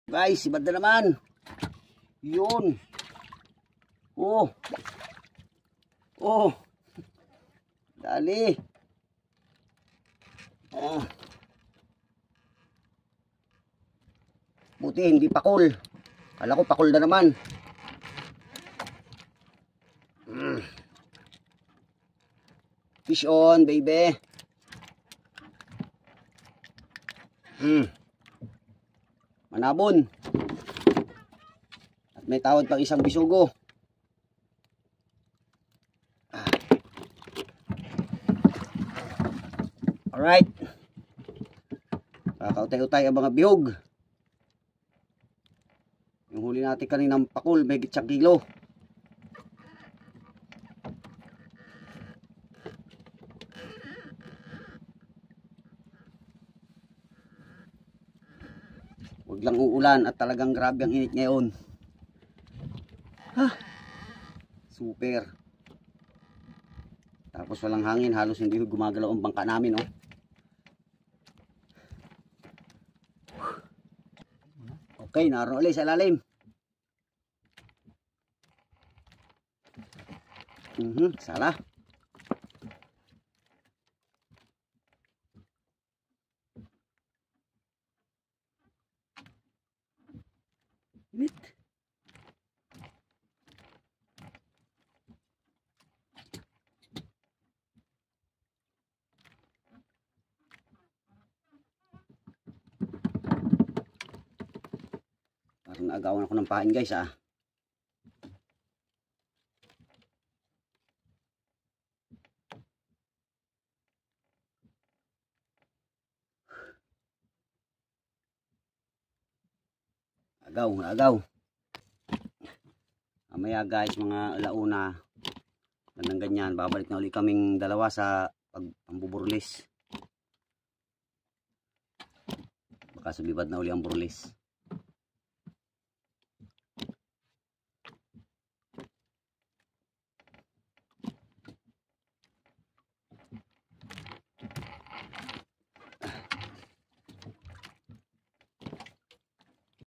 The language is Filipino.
Guys, ibad na naman. Yun. Oh. Oh. Dali. Oh. Buti hindi pakol. Kala ko pakol na naman. Fish on, baby. Manabon. At may tawad pang isang bisugo. Alright. Kakautay-utay ang mga bihog. Yung huli natin kaninang pakul, may gitsang kilo. Huwag lang uulan at talagang grabe ang init ngayon. Ha? Super. Tapos walang hangin, halos hindi gumagalaw ang bangka namin, oh. Okay, naroon ulit sa ilalim. Salah. Init. Parang naagawan ako ng pain, guys, ah. Agaw. Mamaya, guys, mga alauna, ganang ganyan, babalik na ulit kaming dalawa sa pambuburlis. Baka subibad na uli ang burlis.